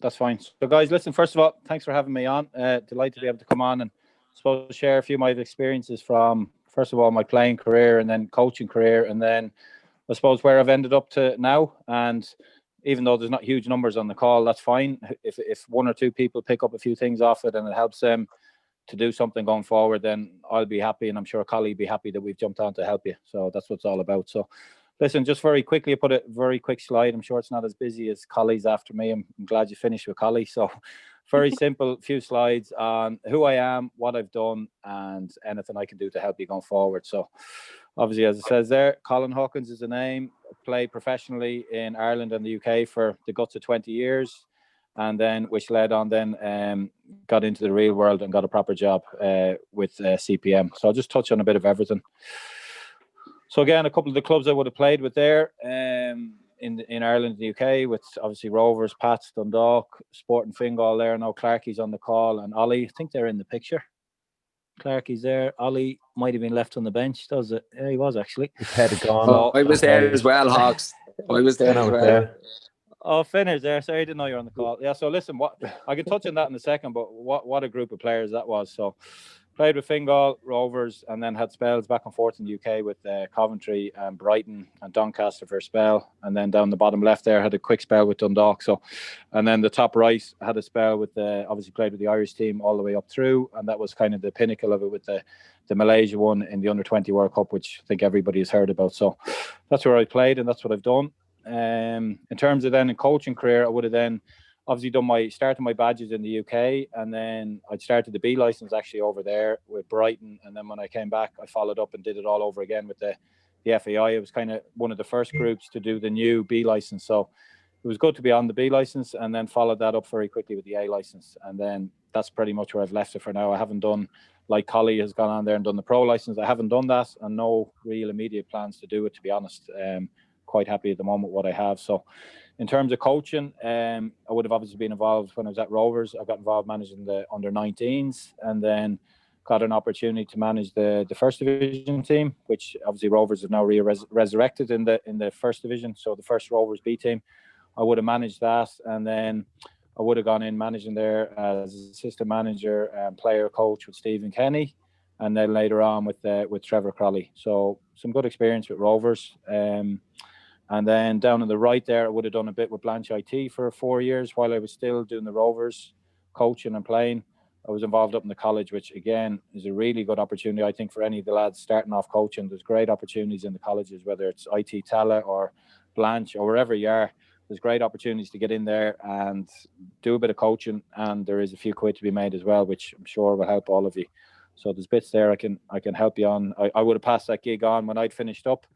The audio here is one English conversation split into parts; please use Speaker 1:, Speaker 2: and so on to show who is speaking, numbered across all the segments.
Speaker 1: That's fine. So, guys, listen, first of all, thanks for having me on. Delighted to be able to come on and suppose share a few of my experiences from, first of all, my playing career and then coaching career, and then I suppose where I've ended up to now. And even though there's not huge numbers on the call, that's fine. If one or two people pick up a few things off it and it helps them to do something going forward, then I'll be happy, and I'm sure Collie will be happy that we've jumped on to help you. So that's what it's all about. So listen, just very quickly, I put a very quick slide. I'm sure it's not as busy as Collie's after me. I'm glad you finished with Collie. So very simple, few slides on who I am, what I've done, and anything I can do to help you going forward. So obviously, as it says there, Colin Hawkins is the name. Played professionally in Ireland and the UK for the guts of 20 years. And then, which led on then, got into the real world and got a proper job with CPM. So I'll just touch on a bit of everything. So again, a couple of the clubs I would have played with there in Ireland and the UK, with obviously Rovers, Pats, Dundalk, Sporting Fingal there. Now Clarkie's on the call, and Ollie, I think they're in the picture. Clarkie's there. Ollie might have been left on the bench. Does it? Yeah, he was actually.
Speaker 2: His head had gone.
Speaker 3: Oh, I was there as well, Hawks. I was there as well.
Speaker 1: Oh, Finn is there. Sorry, I didn't know you were on the call. Yeah, so listen, what I can touch on that in a second, but what a group of players that was. So played with Fingal, Rovers, and then had spells back and forth in the UK with Coventry and Brighton and Doncaster for a spell. And then down the bottom left there, had a quick spell with Dundalk. So, and then the top right had a spell with obviously played with the Irish team all the way up through. And that was kind of the pinnacle of it with the Malaysia one in the Under-20 World Cup, which I think everybody has heard about. So that's where I played and that's what I've done. In terms of then a coaching career, I would have then obviously started my badges in the UK, and then I'd started the B license actually over there with Brighton, and then when I came back I followed up and did it all over again with the FAI. It was kind of one of the first groups to do the new B license, so it was good to be on the B license, and then followed that up very quickly with the A license, and then that's pretty much where I've left it for now. I haven't done, like Collie has gone on there and done the pro license, I haven't done that, and no real immediate plans to do it, to be honest. Quite happy at the moment with what I have. So in terms of coaching, I would have obviously been involved when I was at Rovers. I got involved managing the under-19s, and then got an opportunity to manage the first division team, which obviously Rovers have now resurrected in the first division. So the first Rovers B team, I would have managed that, and then I would have gone in managing there as assistant manager and player coach with Stephen Kenny, and then later on with Trevor Crowley. So some good experience with Rovers. And then down on the right there, I would have done a bit with Blanche IT for 4 years while I was still doing the Rovers coaching and playing. I was involved up in the college, which again is a really good opportunity, I think, for any of the lads starting off coaching. There's great opportunities in the colleges, whether it's IT Tala or Blanche or wherever you are. There's great opportunities to get in there and do a bit of coaching, and there is a few quid to be made as well, which I'm sure will help all of you. So there's bits there I can help you on. I would have passed that gig on when I'd finished up.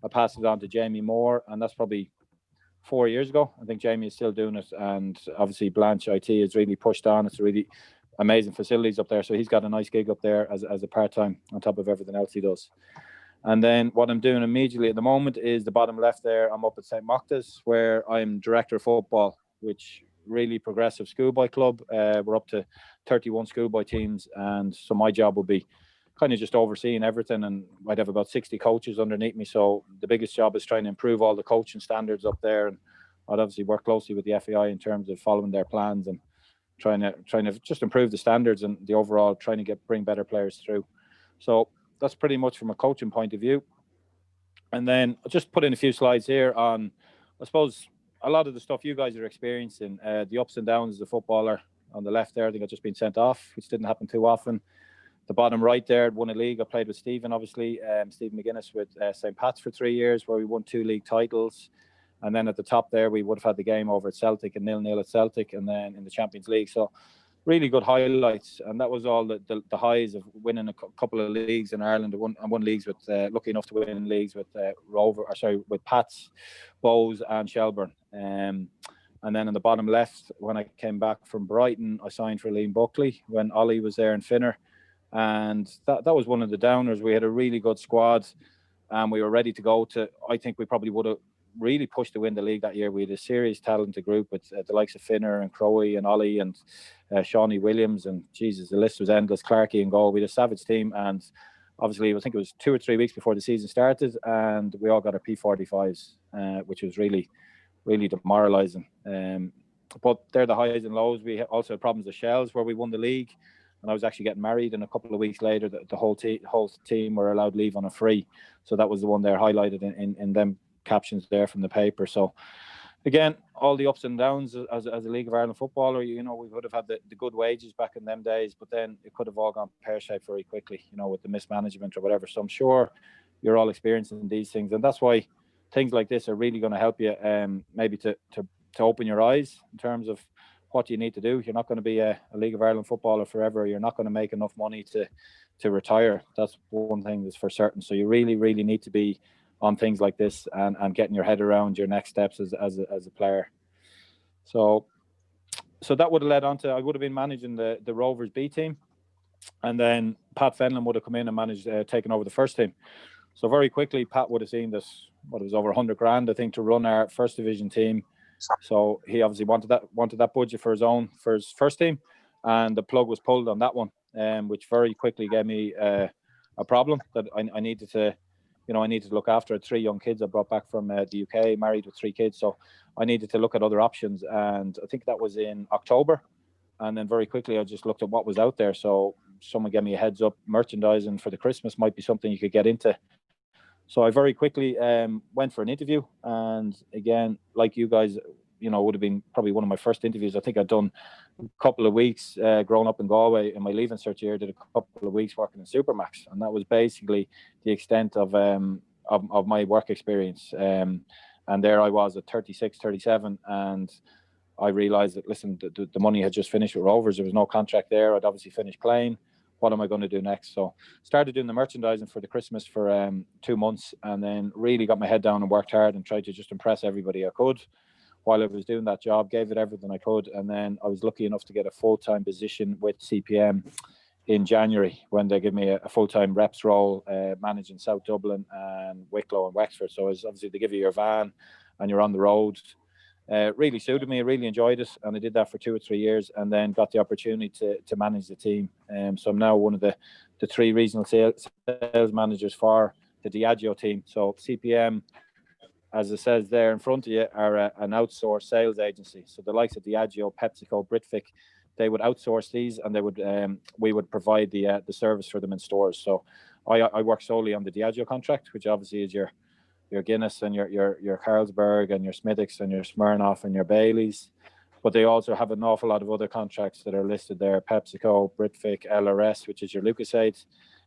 Speaker 1: I passed it on to Jamie Moore, and that's probably 4 years ago. I think Jamie is still doing it, and obviously Blanche IT has really pushed on. It's really amazing facilities up there, so he's got a nice gig up there as a part-time on top of everything else he does. And then what I'm doing immediately at the moment is the bottom left there. I'm up at St. Mocta's, where I'm director of football, which really progressive schoolboy club. We're up to 31 schoolboy teams, and so my job will be kind of just overseeing everything, and I'd have about 60 coaches underneath me. So the biggest job is trying to improve all the coaching standards up there, and I'd obviously work closely with the FAI in terms of following their plans and trying to just improve the standards and the overall trying to bring better players through. So that's pretty much from a coaching point of view. And then I'll just put in a few slides here on, I suppose, a lot of the stuff you guys are experiencing, the ups and downs as a footballer. On the left there, I think I've just been sent off, which didn't happen too often. The bottom right there, won a league. I played with Stephen, obviously, Stephen McGuinness with St. Pat's for 3 years, where we won 2 league titles. And then at the top there, we would have had the game over at Celtic and 0-0 at Celtic, and then in the Champions League. So really good highlights. And that was all the highs of winning a couple of leagues in Ireland. I won leagues with, lucky enough to win leagues with with Pats, Bows and Shelburne. And then in the bottom left, when I came back from Brighton, I signed for Liam Buckley when Ollie was there in Finner. And that was one of the downers. We had a really good squad, and we were ready to go to, I think we probably would have really pushed to win the league that year. We had a serious talented group with the likes of Finner and Crowley and Ollie and Shawnee Williams, and Jesus, the list was endless. Clarkey and goal. We had a savage team, and obviously I think it was 2 or 3 weeks before the season started, and we all got our P45s, which was really, really demoralising. but they're the highs and lows. We also had problems with Shells where we won the league, and I was actually getting married, and a couple of weeks later the whole team were allowed leave on a free. So that was the one there highlighted in them captions there from the paper. So again, all the ups and downs as a League of Ireland footballer, we would have had the good wages back in them days, but then it could have all gone pear-shaped very quickly, with the mismanagement or whatever. So I'm sure you're all experiencing these things, and that's why things like this are really going to help you, maybe to open your eyes in terms of what you need to do. You're not going to be a League of Ireland footballer forever. You're not going to make enough money to retire. That's one thing that's for certain. So you really, really need to be on things like this and getting your head around your next steps as a player. So that would have led on to, I would have been managing the Rovers B team, and then Pat Fenlon would have come in and managed taking over the first team. So very quickly, Pat would have seen this, it was over 100 grand, I think, to run our first division team. So he obviously wanted that budget for his first team, and the plug was pulled on that one, which very quickly gave me a problem that I needed to, I needed to look after 3 young kids I brought back from the UK, married with 3 kids. So I needed to look at other options, and I think that was in October. And then very quickly, I just looked at what was out there. So someone gave me a heads up, merchandising for the Christmas might be something you could get into. So I very quickly went for an interview, and again, like you guys, would have been probably one of my first interviews. I think I'd done a couple of weeks growing up in Galway in my leaving cert year. Did a couple of weeks working in Supermax, and that was basically the extent of my work experience. And there I was at 36, 37, and I realised that the money had just finished with Rovers. There was no contract there. I'd obviously finished playing. What am I going to do next? So started doing the merchandising for the Christmas for 2 months, and then really got my head down and worked hard and tried to just impress everybody I could while I was doing that job. Gave it everything I could, and then I was lucky enough to get a full-time position with CPM in January when they gave me a full-time reps role, managing South Dublin and Wicklow and Wexford. So it's obviously they give you your van and you're on the road. Really suited me. I really enjoyed it, and I did that for 2 or 3 years, and then got the opportunity to manage the team. So I'm now one of the 3 regional sales managers for the Diageo team. So CPM, as it says there in front of you, are an outsourced sales agency. So the likes of Diageo, PepsiCo, Britvic, they would outsource these, and we would provide the service for them in stores. So I work solely on the Diageo contract, which obviously is your Guinness and your Carlsberg and your Smithwick's and your Smirnoff and your Baileys. But they also have an awful lot of other contracts that are listed there: PepsiCo, Britvic, LRS, which is your Lucasade,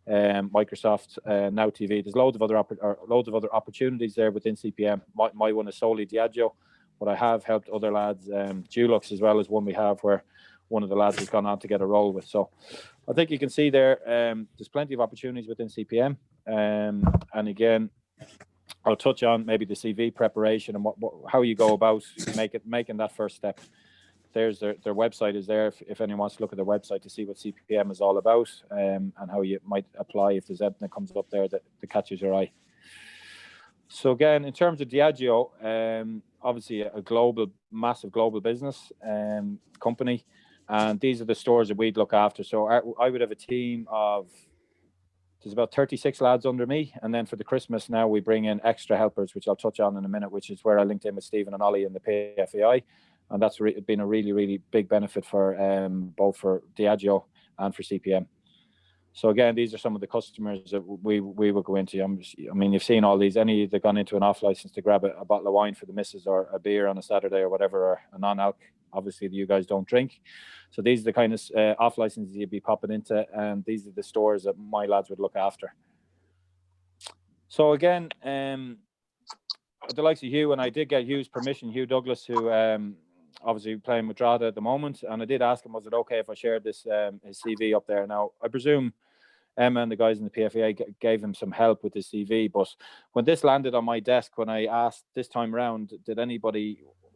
Speaker 1: Microsoft, Now TV. There's loads of other opportunities there within CPM. My one is solely Diageo, but I have helped other lads. Dulux as well as one we have where one of the lads has gone on to get a role with. So I think you can see there, there's plenty of opportunities within CPM. And again, I'll touch on maybe the CV preparation and how you go about making that first step. There's their website is there if anyone wants to look at their website to see what CPM is all about, and how you might apply if there's anything that comes up there that catches your eye. So again, in terms of Diageo, obviously a massive global business company, and these are the stores that we'd look after. So I would have a team of, there's about 36 lads under me, and then for the Christmas now we bring in extra helpers, which I'll touch on in a minute, which is where I linked in with Stephen and Ollie in the PFA, and that's been a really, really big benefit for both for Diageo and for CPM. So again, these are some of the customers that we will go into. I mean, you've seen all these. Any that gone into an off license to grab a bottle of wine for the missus, or a beer on a Saturday or whatever, or a non-alc. Obviously, you guys don't drink. So these are the kind of off licenses you'd be popping into, and these are the stores that my lads would look after. So again, the likes of Hugh, and I did get Hugh's permission, Hugh Douglas, who obviously playing with Drogheda at the moment, and I did ask him, was it okay if I shared this his CV up there? Now, I presume Emma and the guys in the PFA gave him some help with his CV, but when this landed on my desk, when I asked this time around,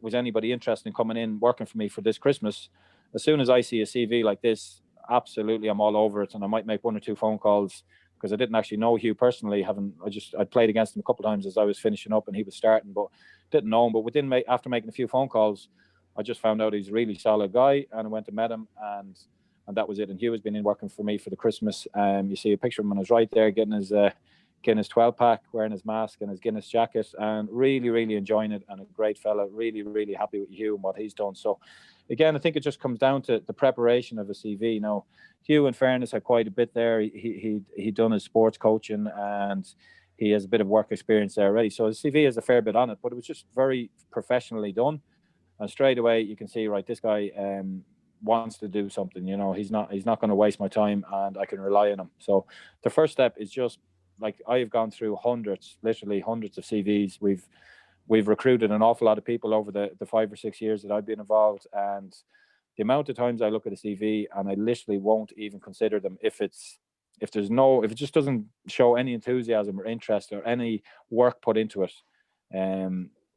Speaker 1: was anybody interested in coming in working for me for this Christmas? As soon as I see a CV like this, absolutely, I'm all over it, and I might make 1 or 2 phone calls, because I didn't actually know Hugh personally. I'd played against him a couple of times as I was finishing up and he was starting, but didn't know him. But after making a few phone calls, I just found out he's a really solid guy, and I went and met him, and that was it. And Hugh has been in working for me for the Christmas. You see a picture of him on his right there, getting Guinness 12 pack, wearing his mask and his Guinness jacket, and really enjoying it, and a great fella. Really happy with Hugh and what he's done. So again, I think it just comes down to the preparation of a CV. Now, Hugh, in fairness, had quite a bit there. He'd done his sports coaching, and he has a bit of work experience there already. So his CV has a fair bit on it, but it was just very professionally done. And straight away you can see, right, this guy wants to do something. You know, he's not going to waste my time, and I can rely on him. So the first step is just, like, I've gone through literally hundreds of CVs. We've recruited an awful lot of people over the 5 or 6 years that I've been involved, and the amount of times I look at a CV and I literally won't even consider them if it just doesn't show any enthusiasm or interest or any work put into it.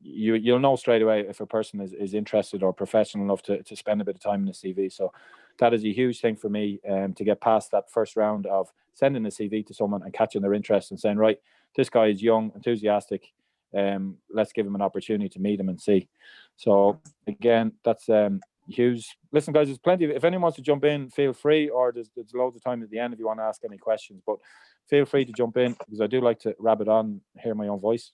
Speaker 1: You'll know straight away if a person is interested or professional enough to spend a bit of time in the CV. So that is a huge thing for me, to get past that first round of sending a CV to someone and catching their interest and saying, right, this guy is young, enthusiastic. Let's give him an opportunity to meet him and see. So again, that's Hughes. Listen, guys, there's plenty of, if anyone wants to jump in, feel free, or there's loads of time at the end if you want to ask any questions, but feel free to jump in, because I do like to rabbit on, hear my own voice.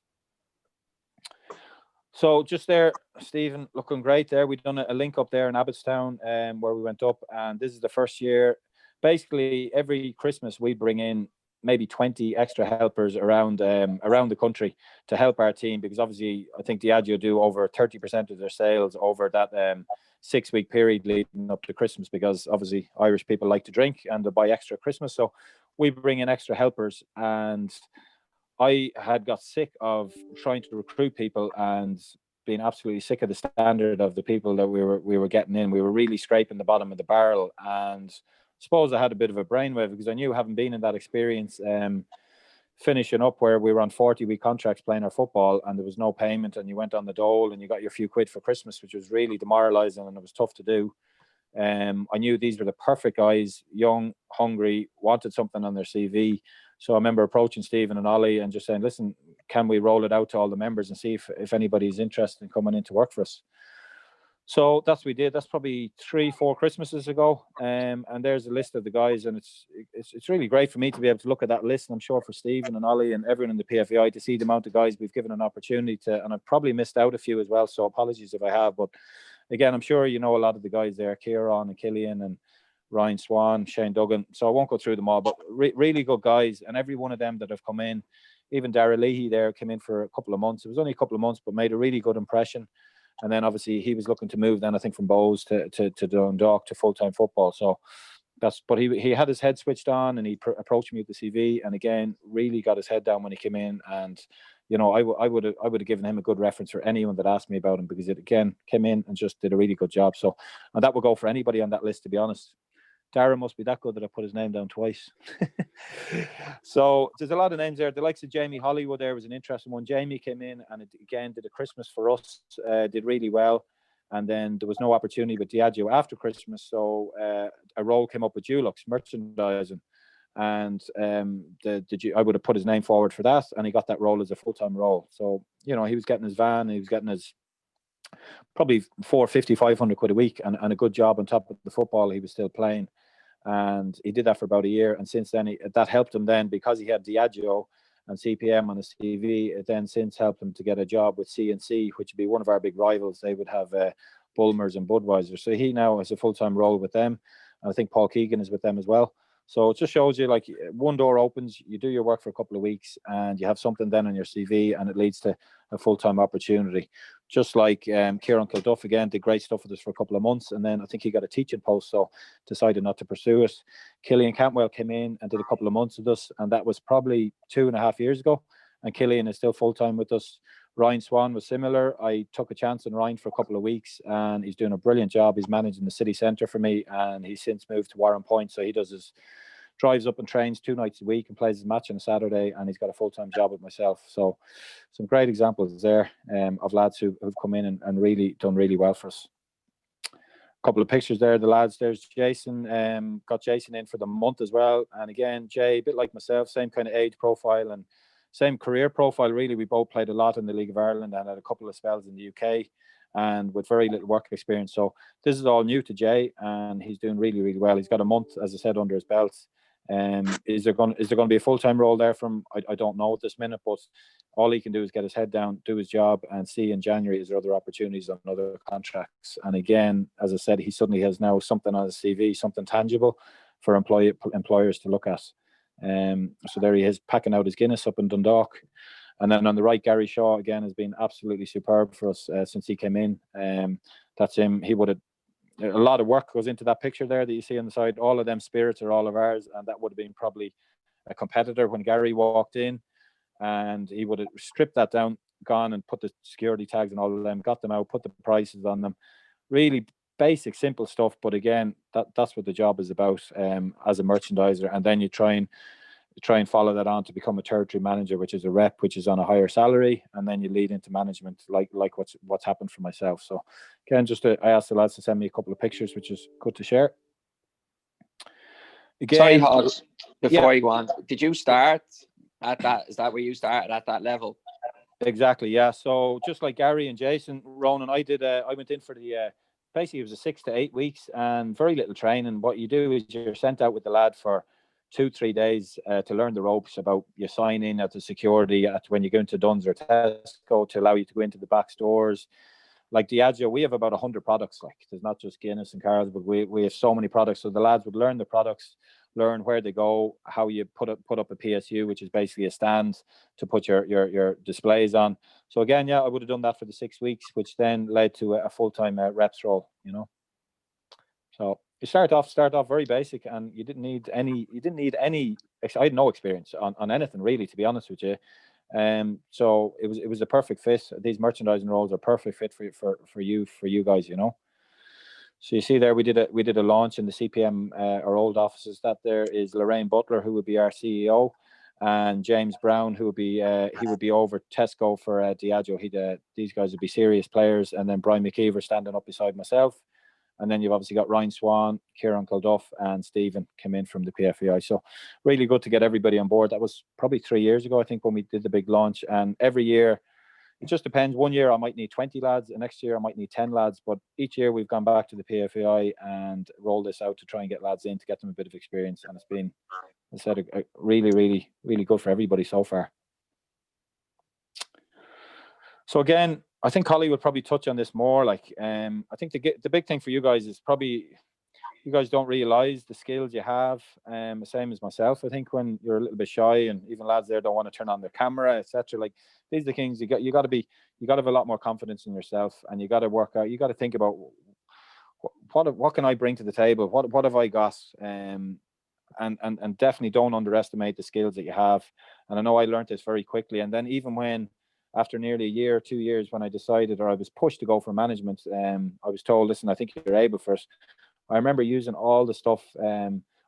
Speaker 1: So just there, Stephen, looking great there. We've done a link up there in Abbottstown, where we went up, and this is the first year. Basically, every Christmas we bring in maybe 20 extra helpers around the country to help our team, because obviously I think Diageo do over 30% of their sales over that 6-week period leading up to Christmas, because obviously Irish people like to drink and they buy extra at Christmas. So we bring in extra helpers, and I had got sick of trying to recruit people and being absolutely sick of the standard of the people that we were getting in. We were really scraping the bottom of the barrel, and I suppose I had a bit of a brainwave, because I knew, having been in that experience, finishing up where we were on 40-week contracts playing our football, and there was no payment, and you went on the dole and you got your few quid for Christmas, which was really demoralising, and it was tough to do. I knew these were the perfect guys, young, hungry, wanted something on their CV. So I remember approaching Stephen and Ollie and just saying, listen, can we roll it out to all the members and see if anybody's interested in coming in to work for us? So that's what we did. That's probably 3-4 Christmases ago. And there's a list of the guys, and it's really great for me to be able to look at that list. And I'm sure for Stephen and Ollie and everyone in the PFAI to see the amount of guys we've given an opportunity to, and I've probably missed out a few as well. So apologies if I have, but again, I'm sure you know a lot of the guys there, Kieran and Killian and Ryan Swan, Shane Duggan. So I won't go through them all, but really good guys. And every one of them that have come in, even Dara Leahy there came in for a couple of months. It was only a couple of months, but made a really good impression. And then obviously he was looking to move then, I think, from Bowes to Dundalk to full-time football. So but he had his head switched on, and he approached me with the CV, and again, really got his head down when he came in. And you know, I would have given him a good reference for anyone that asked me about him, because it again came in and just did a really good job. So, and that would go for anybody on that list, to be honest. Dara must be that good that I put his name down twice. So there's a lot of names there. The likes of Jamie Hollywood there was an interesting one. Jamie came in and again did a Christmas for us, did really well. And then there was no opportunity with Diageo after Christmas. So a role came up with Dulux merchandising. And I would have put his name forward for that, and he got that role as a full-time role. So, you know, he was getting his van, he was getting his probably 450, 500 quid a week, and a good job on top of the football he was still playing. And he did that for about a year, and since then that helped him then, because he had Diageo and CPM on his CV. It then since helped him to get a job with C&C, which would be one of our big rivals. They would have Bulmers and Budweiser. So he now has a full-time role with them, and I think Paul Keegan is with them as well. So it just shows you, like, one door opens, you do your work for a couple of weeks, and you have something then on your CV, and it leads to a full-time opportunity. Just like Kieran Kilduff, again, did great stuff with us for a couple of months, and then I think he got a teaching post, so decided not to pursue it. Killian Cantwell came in and did a couple of months with us, and that was probably 2.5 years ago, and Killian is still full-time with us. Ryan Swan was similar. I took a chance on Ryan for a couple of weeks, and he's doing a brilliant job. He's managing the city centre for me, and he's since moved to Warren Point, so he drives up and trains 2 nights a week and plays his match on a Saturday, and he's got a full-time job with myself. So some great examples there of lads who've come in and really done really well for us. A couple of pictures there, the lads. There's Jason, got Jason in for the month as well. And again, Jay, a bit like myself, same kind of age profile and same career profile, really. We both played a lot in the League of Ireland and had a couple of spells in the UK, and with very little work experience. So this is all new to Jay, and he's doing really, really well. He's got a month, as I said, under his belt. Is there going to be a full-time role there from? I don't know at this minute, but all he can do is get his head down, do his job, and see in January is there other opportunities on other contracts. And again, as I said, he suddenly has now something on his CV, something tangible for employers to look at. So there he is, packing out his Guinness up in Dundalk. And then on the right, Gary Shaw again has been absolutely superb for us since he came in. That's him. He would have. A lot of work goes into that picture there that you see on the side. All of them spirits are all of ours, and that would have been probably a competitor when Gary walked in, and he would have stripped that down, gone and put the security tags and all of them, got them out, put the prices on them. Really basic, simple stuff, but again, that's what the job is about as a merchandiser. And then you try and follow that on to become a territory manager, which is a rep, which is on a higher salary, and then you lead into management, like what's happened for myself. So again, I asked the lads to send me a couple of pictures, which is good to share. Again,
Speaker 3: sorry, Hogs, before you go on, did you start at that? Is that where you started, at that level?
Speaker 1: Exactly, yeah. So just like Gary and Jason, Ronan, I went in for the basically it was a 6 to 8 weeks and very little training. What you do is you're sent out with the lad for 2-3 days to learn the ropes about your sign in at the security when you go into Duns or Tesco to allow you to go into the back stores. Like Diageo, we have about 100 products. Like, there's not just Guinness and Carl's, but we have so many products. So the lads would learn the products, learn where they go, how you put up a PSU, which is basically a stand to put your displays on. So again, yeah, I would have done that for the 6 weeks, which then led to a full-time reps role, you know. So you start off very basic, and you didn't need any. I had no experience on anything really, to be honest with you. So it was a perfect fit. These merchandising roles are perfect fit for you guys, you know. So you see there, we did a launch in the CPM, our old offices. That there is Lorraine Butler, who would be our CEO, and James Brown, who would be he would be over Tesco for Diageo. These guys would be serious players, and then Brian McKeever standing up beside myself. And then you've obviously got Ryan Swan, Kieran Kilduff, and Stephen came in from the PFA. So really good to get everybody on board. That was probably 3 years ago, I think, when we did the big launch. And every year, it just depends. One year I might need 20 lads. The next year I might need 10 lads. But each year we've gone back to the PFAI and rolled this out to try and get lads in, to get them a bit of experience. And it's been, as I said, a really, really, really good for everybody so far. So again, I think Collie would probably touch on this more. Like, I think the big thing for you guys is probably you guys don't realize the skills you have. The same as myself. I think when you're a little bit shy, and even lads there don't want to turn on their camera, etc. Like, these are the things you got to have a lot more confidence in yourself, and you got to work out. You got to think about what can I bring to the table? What have I got? And definitely don't underestimate the skills that you have. And I know I learned this very quickly. And then even when, after nearly a year, 2 years, when I decided, or I was pushed to go for management, I was told, listen, I think you're able for it. I remember using all the stuff,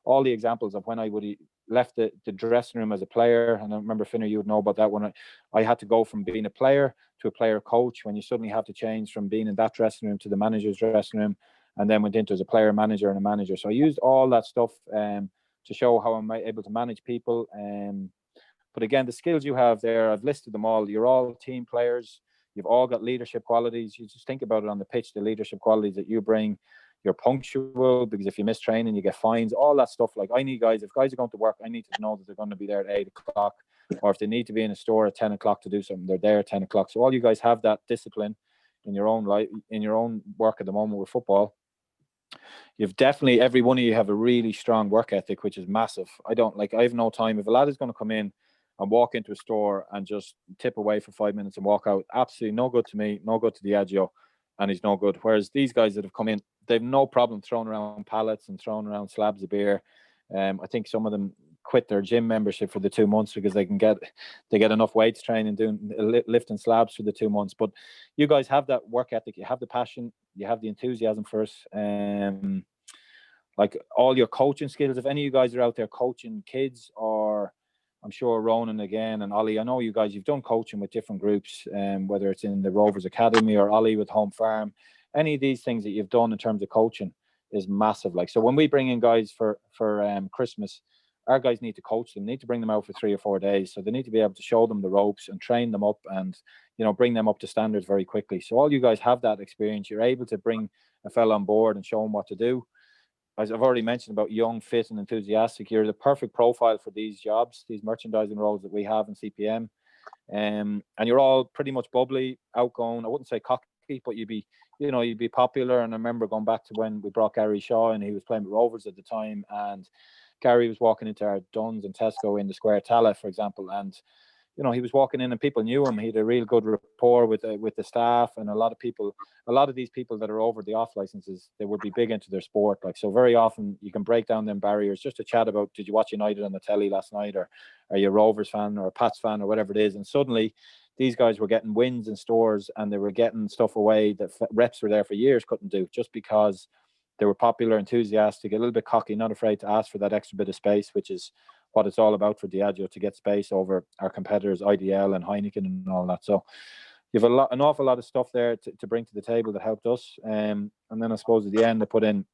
Speaker 1: all the examples of when I would left the dressing room as a player. And I remember, Finner, you would know about that, when I had to go from being a player to a player coach, when you suddenly have to change from being in that dressing room to the manager's dressing room, and then went into as a player manager and a manager. So I used all that stuff to show how I'm able to manage people. But again, the skills you have there, I've listed them all. You're all team players. You've all got leadership qualities. You just think about it on the pitch, the leadership qualities that you bring. You're punctual, because if you miss training, you get fines, all that stuff. Like, I need guys, if guys are going to work, I need to know that they're going to be there at 8 o'clock, or if they need to be in a store at 10 o'clock to do something, they're there at 10 o'clock. So all you guys have that discipline in your own life, in your own work at the moment with football. You've definitely, every one of you have a really strong work ethic, which is massive. I have no time. If a lad is going to come in and walk into a store and just tip away for 5 minutes and walk out, absolutely no good to me, no good to Diageo, and he's no good. Whereas these guys that have come in, they've no problem throwing around pallets and throwing around slabs of beer. I think some of them quit their gym membership for the 2 months because they get enough weights training, doing lifting slabs for the 2 months. But you guys have that work ethic, you have the passion, you have the enthusiasm for it. Like, all your coaching skills, if any of you guys are out there coaching kids, or I'm sure Ronan again and Ollie, I know you guys, you've done coaching with different groups, whether it's in the Rovers Academy or Ollie with Home Farm, any of these things that you've done in terms of coaching is massive. Like, so when we bring in guys for Christmas, our guys need to coach them, need to bring them out for 3 or 4 days. So they need to be able to show them the ropes and train them up, and, you know, bring them up to standards very quickly. So all you guys have that experience. You're able to bring a fella on board and show him what to do. as I've already mentioned about young, fit, and enthusiastic, you're the perfect profile for these jobs, these merchandising roles that we have in CPM. And you're all pretty much bubbly, outgoing. I wouldn't say cocky, but you'd be popular. And I remember going back to when we brought Gary Shaw and he was playing with Rovers at the time, and Gary was walking into our Duns and Tesco in the Square Tala, for example, and he was walking in and people knew him. He had a real good rapport with the staff, and a lot of these people that are over the off licenses, they would be big into their sport. Like, so very often you can break down them barriers just to chat about, did you watch United on the telly last night, or are you a Rovers fan or a Pats fan or whatever it is? And suddenly these guys were getting wins in stores, and they were getting stuff away that reps were there for years couldn't do, just because they were popular, enthusiastic, a little bit cocky, not afraid to ask for that extra bit of space, which is what it's all about for Diageo, to get space over our competitors, IDL and Heineken and all that. So you have an awful lot of stuff there to bring to the table that helped us. And then I suppose at the end, I put in,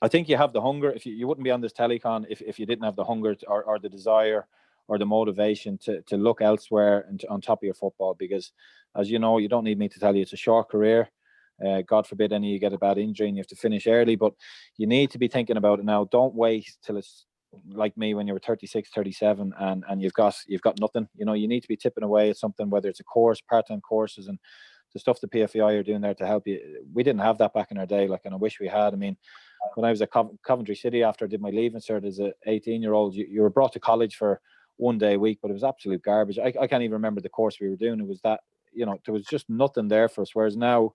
Speaker 1: I think you have the hunger. If you wouldn't be on this telecon if you didn't have the hunger or the desire or the motivation to look elsewhere and on top of your football, because as you know, you don't need me to tell you, it's a short career. God forbid any of you get a bad injury and you have to finish early, but you need to be thinking about it now. Don't wait till it's like me when you were 36, 37 and you've got nothing. You need to be tipping away at something, whether it's a course, part-time courses, and the stuff the PFAI are doing there to help you. We didn't have that back in our day, and I wish we had. I mean, when I was at Coventry City after I did my leaving cert as an 18-year-old, you were brought to college for one day a week, but it was absolute garbage. I can't even remember the course we were doing. It was that, there was just nothing there for us. Whereas now,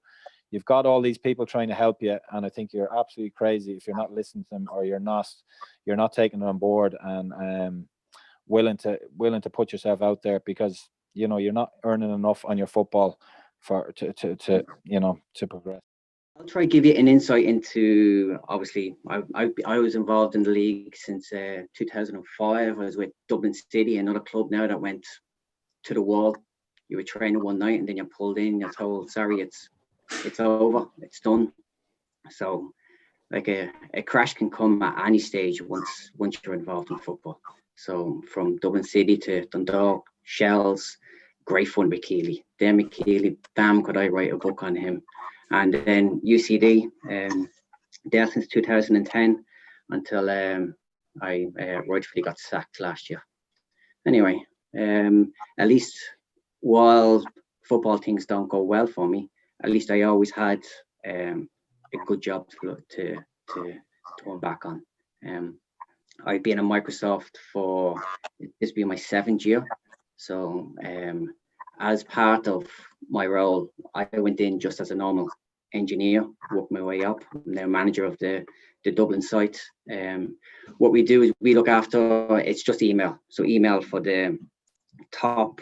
Speaker 1: you've got all these people trying to help you, and I think you're absolutely crazy if you're not listening to them, or you're not taking it on board and willing to put yourself out there, because you're not earning enough on your football to progress.
Speaker 2: I'll try to give you an insight into, obviously, I was involved in the league since 2005. I was with Dublin City, another club now that went to the wall. You were training one night and then you're pulled in, you're told, sorry, it's over, it's done. So like a crash can come at any stage once you're involved in football. So from Dublin City to Dundalk, Shells, great fun with Keely. Dan McKeely, damn could I write a book on him. And then UCD, there since 2010 until I rightfully got sacked last year. Anyway, at least while football things don't go well for me, at least I always had a good job to turn back on. I've been at Microsoft for, this will be my 7th year. So as part of my role, I went in just as a normal engineer, worked my way up. I'm now manager of the Dublin site. What we do is we look after, it's just email. So email for the top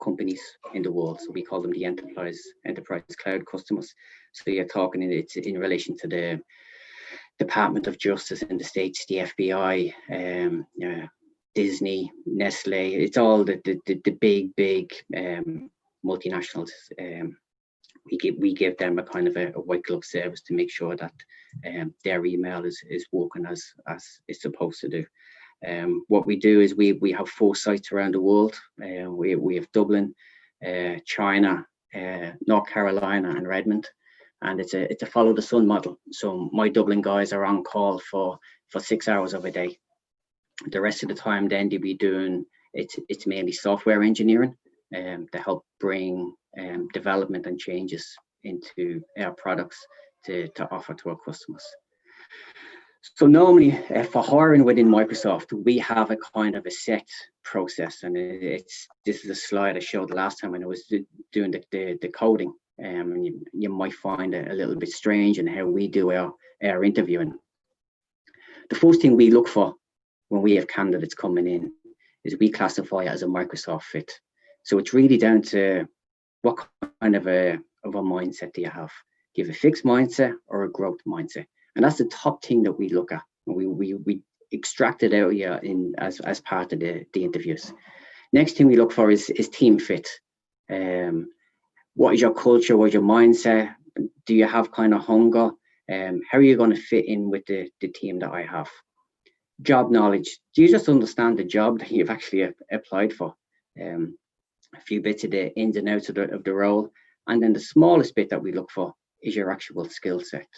Speaker 2: companies in the world. So we call them the enterprise cloud customers. So you're talking it's in relation to the Department of Justice in the States, the FBI, Disney, Nestle. It's all the big multinationals. We give them a kind of a white glove service to make sure that their email is working as it's supposed to do. What we do is we have 4 sites around the world. We have Dublin, China, North Carolina, and Redmond, and it's a follow the sun model. So my Dublin guys are on call for 6 hours of a day. The rest of the time, then they'll be doing it's mainly software engineering to help bring development and changes into our products to offer to our customers. So normally for hiring within Microsoft, we have a kind of a set process, and this is a slide I showed last time when I was doing the coding, and you might find it a little bit strange in how we do our interviewing. The first thing we look for when we have candidates coming in is we classify it as a Microsoft fit. So it's really down to what kind of a mindset do you have? Do you have a fixed mindset or a growth mindset? And that's the top thing that we look at. We extract it out here as part of the interviews. Next thing we look for is team fit. What is your culture? What is your mindset? Do you have kind of hunger? How are you going to fit in with the team that I have? Job knowledge. Do you just understand the job that you've actually applied for? A few bits of the ins and outs of the role. And then the smallest bit that we look for is your actual skill set.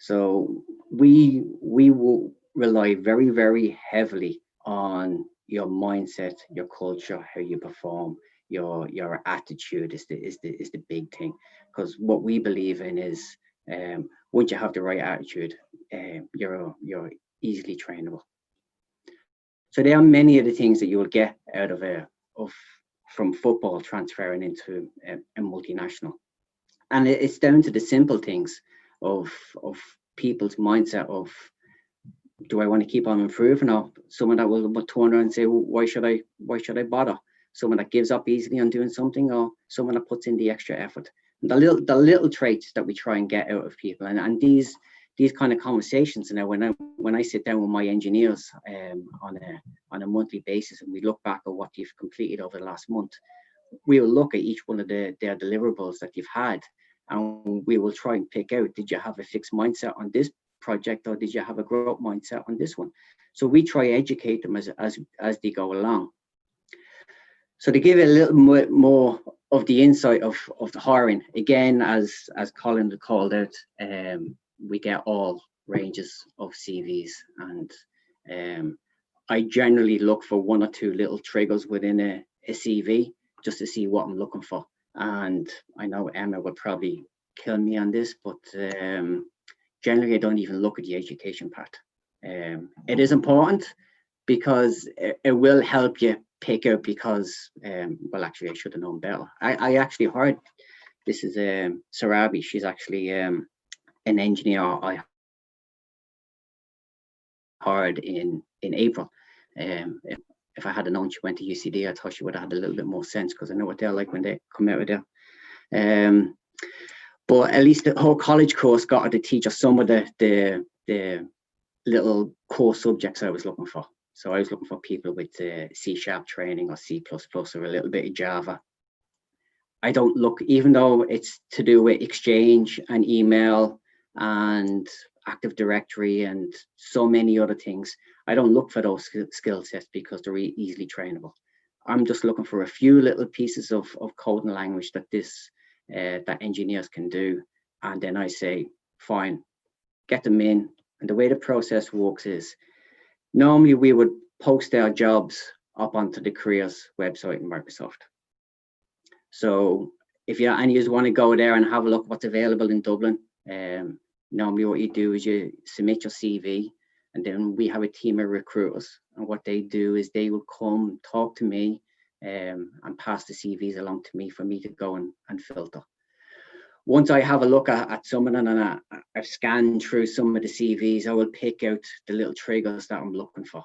Speaker 2: So we will rely very, very heavily on your mindset, your culture, how you perform, your attitude is the big thing. Because what we believe in is, once you have the right attitude, you're easily trainable. So there are many of the things that you will get out of from football transferring into a multinational, and it's down to the simple things of people's mindset of, do I want to keep on improving, or someone that will turn around and say, well, why should I bother? Someone that gives up easily on doing something, or someone that puts in the extra effort. The little traits that we try and get out of people, and these kind of conversations. Now, when I sit down with my engineers on a monthly basis, and we look back at what you've completed over the last month, we will look at each one of their deliverables that you've had, and we will try and pick out, did you have a fixed mindset on this project, or did you have a growth mindset on this one? So we try to educate them as they go along. So to give it a little bit more of the insight of the hiring, again, as Colin called out, we get all ranges of CVs, and I generally look for one or two little triggers within a CV just to see what I'm looking for. And I know Emma would probably kill me on this, but generally I don't even look at the education part. It is important because it will help you pick out, because well, actually I should have known better. I actually heard, this is Sarabi, she's actually an engineer I hired in April. If I had known she went to UCD, I thought she would have had a little bit more sense, because I know what they're like when they come out of there. But at least the whole college course got her to teach us some of the little core subjects I was looking for. So I was looking for people with C# training, or C++, or a little bit of Java. I don't look, even though it's to do with Exchange and email and Active Directory and so many other things, I don't look for those skill sets because they're easily trainable. I'm just looking for a few little pieces of coding language that that engineers can do, and then I say, fine, get them in. And the way the process works is, normally we would post our jobs up onto the careers website in Microsoft. So if you want to go there and have a look what's available in Dublin, normally what you do is you submit your CV, and then we have a team of recruiters, and what they do is they will come talk to me and pass the CVs along to me for me to go and filter. Once I have a look at some of them and I've scanned through some of the CVs, I will pick out the little triggers that I'm looking for.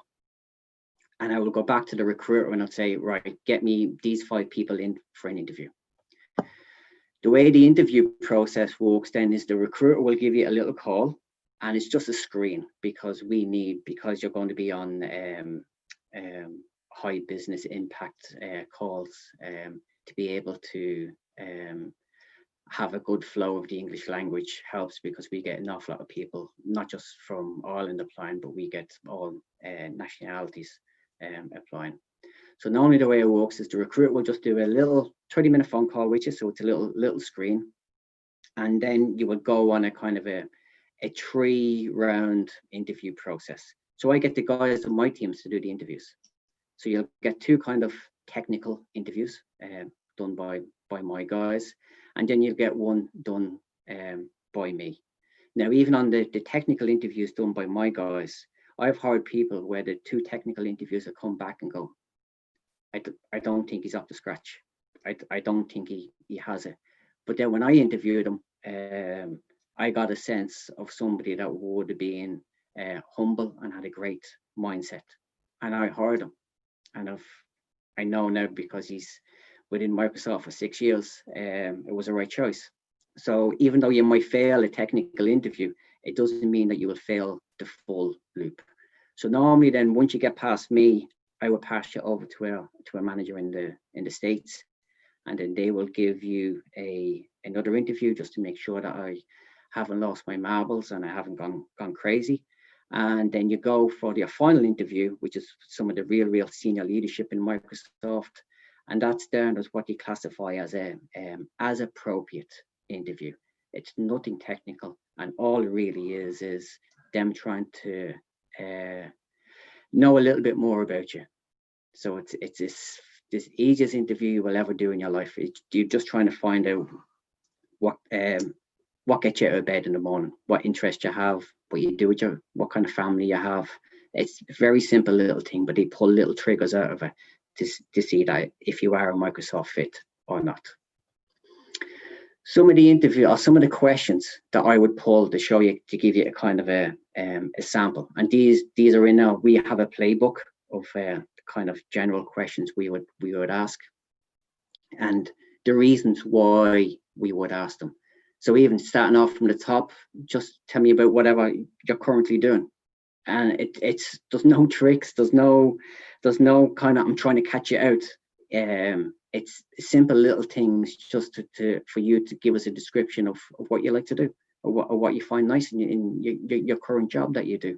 Speaker 2: And I will go back to the recruiter and I'll say, right, get me these 5 people in for an interview. The way the interview process works then is the recruiter will give you a little call, and it's just a screen, because you're going to be on high business impact calls, to be able to have a good flow of the English language helps, because we get an awful lot of people, not just from Ireland applying, but we get all nationalities applying. So normally the way it works is the recruiter will just do a little 30-minute phone call with you, so it's a little screen, and then you would go on a kind of a 3-round interview process. So I get the guys on my teams to do the interviews. So you'll get 2 kind of technical interviews done by my guys, and then you'll get 1 done by me. Now, even on the technical interviews done by my guys, I've heard people where the 2 technical interviews have come back and go, I don't think he's up to scratch. I don't think he has it. But then when I interviewed him, I got a sense of somebody that would have been humble and had a great mindset. And I heard him. And I know now, because he's within Microsoft for 6 years, it was the right choice. So even though you might fail a technical interview, it doesn't mean that you will fail the full loop. So normally then, once you get past me, I will pass you over to a manager in the States, and then they will give you another interview just to make sure that I haven't lost my marbles and I haven't gone crazy. And then you go for your final interview, which is some of the real senior leadership in Microsoft, and that's down as what you classify as appropriate interview. It's nothing technical, and all it really is them trying to know a little bit more about you. So it's this easiest interview you will ever do in your life. You're just trying to find out what gets you out of bed in the morning, what interest you have, what you do with what kind of family you have. It's a very simple little thing, but they pull little triggers out of it to see that if you are a Microsoft fit or not. Some of the interview or some of the questions that I would pull to show you, to give you a kind of a sample, and these are in our, we have a playbook of kind of general questions we would ask, and the reasons why we would ask them. So even starting off from the top, just tell me about whatever you're currently doing. And it's there's no tricks, there's no kind of I'm trying to catch you out. It's simple little things just for you to give us a description of what you like to do, or what you find nice in your current job that you do.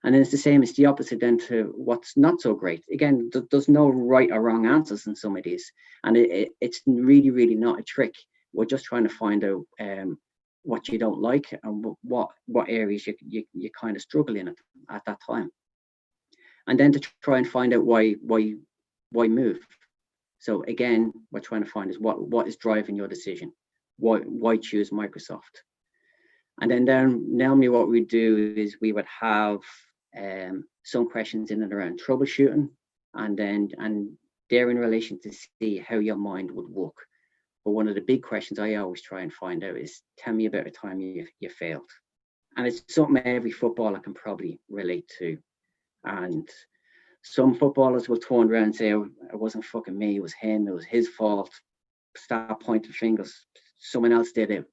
Speaker 2: And then it's the same, it's the opposite then to what's not so great. Again, there's no right or wrong answers in some of these, and it's really, really not a trick. We're just trying to find out what you don't like and what areas you kind of struggle in at that time, and then to try and find out why move. So again, we're trying to find is what is driving your decision, why choose Microsoft. And then normally what we do is we would have some questions in and around troubleshooting, and they're in relation to see how your mind would work. But one of the big questions I always try and find out is, tell me about a time you failed. And it's something every footballer can probably relate to. And some footballers will turn around and say, oh, it wasn't fucking me, it was him, it was his fault. Start pointing fingers. Someone else did it.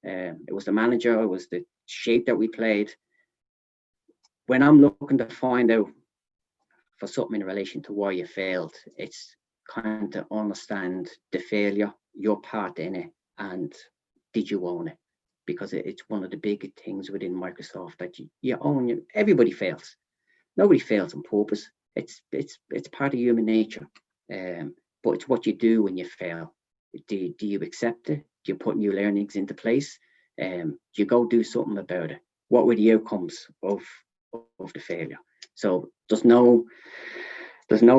Speaker 2: It was the manager, it was the shape that we played. When I'm looking to find out for something in relation to why you failed, it's kind of understand the failure, your part in it, and did you own it? Because it's one of the big things within Microsoft that you own it. Everybody fails. Nobody fails on purpose. It's part of human nature. But it's what you do when you fail. Do you accept it? Do you put new learnings into place? Do you go do something about it? What were the outcomes of the failure? So there's no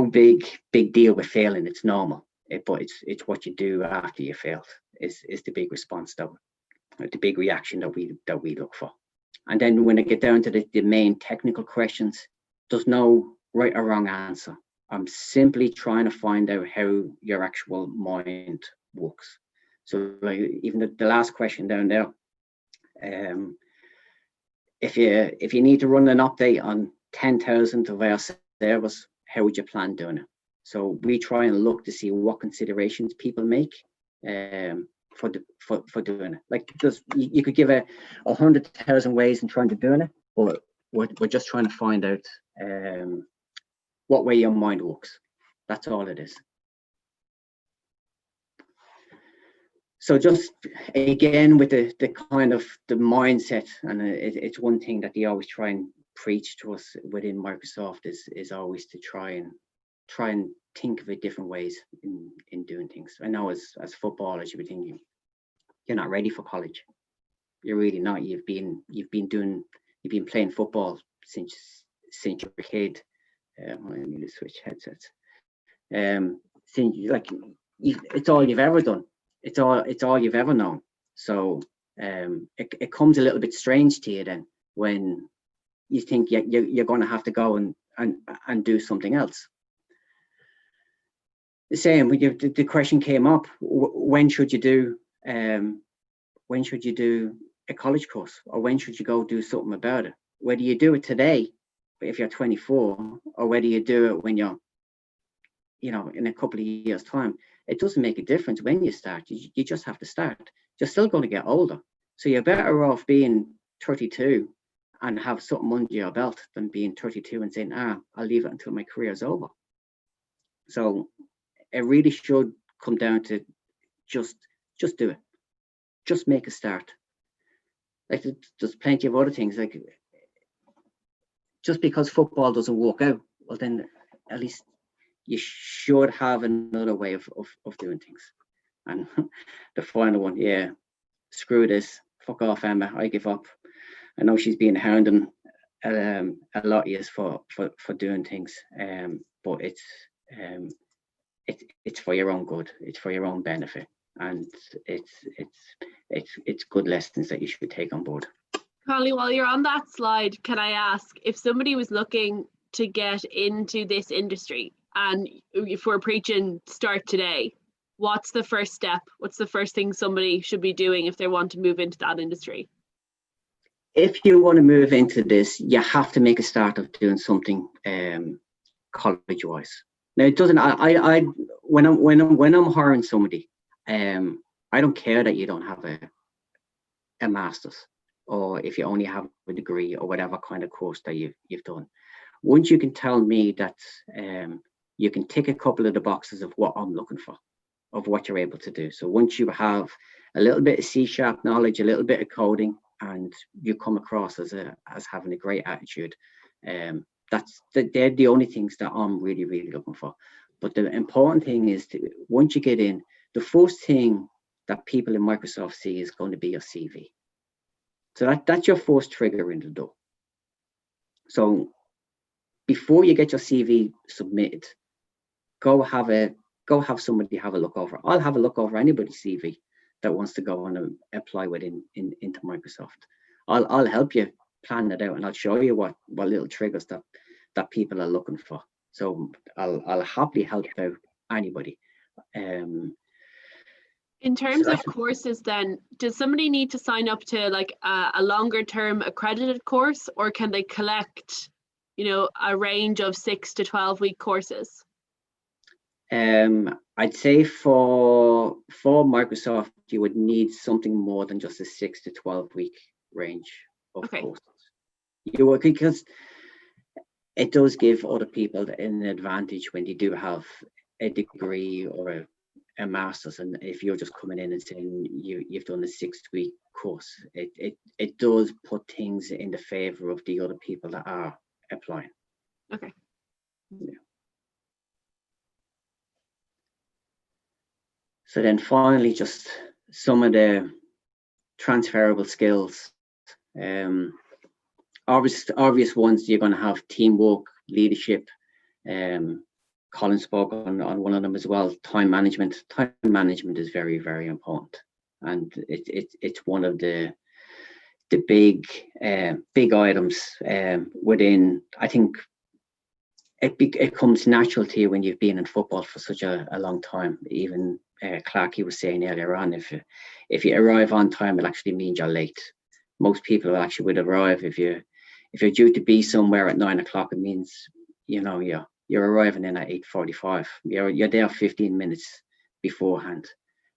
Speaker 2: big deal with failing. It's normal, but it's what you do after you failed is the big response, the big reaction that we look for. And then when I get down to the main technical questions, there's no right or wrong answer. I'm simply trying to find out how your actual mind works. So like even the last question down there, if you need to run an update on 10,000 of our servers, how would you plan doing it? So we try and look to see what considerations people make for doing it. Like you could give 100,000 ways in trying to doing it, but we're just trying to find out what way your mind works. That's all it is. So just again with the kind of the mindset, and it's one thing that they always try and preach to us within Microsoft is always to try and think of it different ways in doing things. I know as footballers you would think you're not ready for college. You're really not. You've been playing football since you're a kid. I need to switch headsets. Since it's all you've ever done. It's all you've ever known. So it comes a little bit strange to you then when you think you're going to have to go and do something else. The same, the question came up: when should you do a college course, or when should you go do something about it? Whether you do it today, if you're 24, or whether you do it when you're, in a couple of years' time, it doesn't make a difference when you start. You just have to start. You're still going to get older, so you're better off being 32 and have something under your belt than being 32 and saying, I'll leave it until my career's over. So it really should come down to just do it. Just make a start. Like there's plenty of other things. Like just because football doesn't work out, well then at least you should have another way of doing things. And the final one, yeah, screw this, fuck off, Emma, I give up. I know she's been hounding a lot is for doing things, but it's for your own good, it's for your own benefit, and it's good lessons that you should take on board.
Speaker 4: Conley, while you're on that slide, can I ask, if somebody was looking to get into this industry, and if we're preaching start today, what's the first step? What's the first thing somebody should be doing if they want to move into that industry?
Speaker 2: If you want to move into this, you have to make a start of doing something college-wise. Now, it doesn't. When I'm hiring somebody, I don't care that you don't have a master's, or if you only have a degree or whatever kind of course that you've done. Once you can tell me that you can tick a couple of the boxes of what I'm looking for, of what you're able to do. So once you have a little bit of C# knowledge, a little bit of coding, and you come across as having a great attitude, they're the only things that I'm really, really looking for. But the important thing is once you get in, the first thing that people in Microsoft see is going to be your CV. So that's your first trigger in the door. So before you get your CV submitted, go have somebody have a look over. I'll have a look over anybody's CV that wants to go on and apply into Microsoft. I'll help you plan it out, and I'll show you what little triggers that people are looking for. So I'll happily help out anybody.
Speaker 4: In terms of courses, then, does somebody need to sign up to like a longer term accredited course, or can they collect, a range of 6 to 12 week courses?
Speaker 2: I'd say for Microsoft, you would need something more than just a 6 to 12 week range of courses. You would, because it does give other people an advantage when you do have a degree or a master's, and if you're just coming in and saying you've done a 6-week course, it does put things in the favor of the other people that are applying.
Speaker 4: Okay.
Speaker 2: Yeah. So then finally, just some of the transferable skills. Obvious ones, you're going to have teamwork, leadership. Colin spoke on one of them as well. Time management. Time management is very, very important, and it's one of the big items within. I think it comes natural to you when you've been in football for such a long time. Even Clarky was saying earlier on, if you arrive on time, it actually means you're late. Most people actually would arrive if you're due to be somewhere at 9 o'clock. It means you're arriving in at 8:45. You're there 15 minutes beforehand.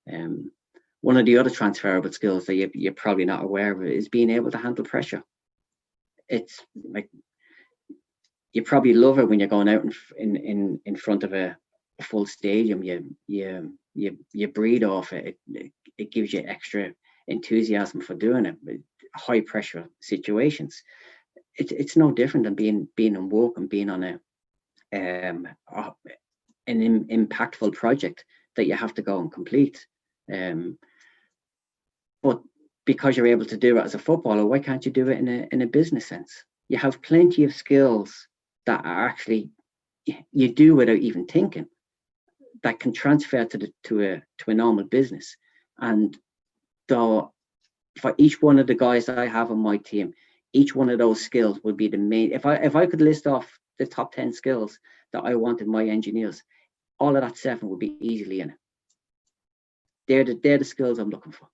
Speaker 2: One of the other transferable skills that you're probably not aware of is being able to handle pressure. It's like, you probably love it when you're going out in front of a full stadium. You breathe off it. It gives you extra enthusiasm for doing it. High pressure situations, it's no different than being in work and being on an impactful project that you have to go and complete. But because you're able to do it as a footballer, why can't you do it in a business sense? You have plenty of skills that are actually you do without even thinking, that can transfer to a normal business. And though for each one of the guys that I have on my team, each one of those skills would be the main. If I could list off the top 10 skills that I wanted my engineers, all of that 7 would be easily in it. They're the skills I'm looking for.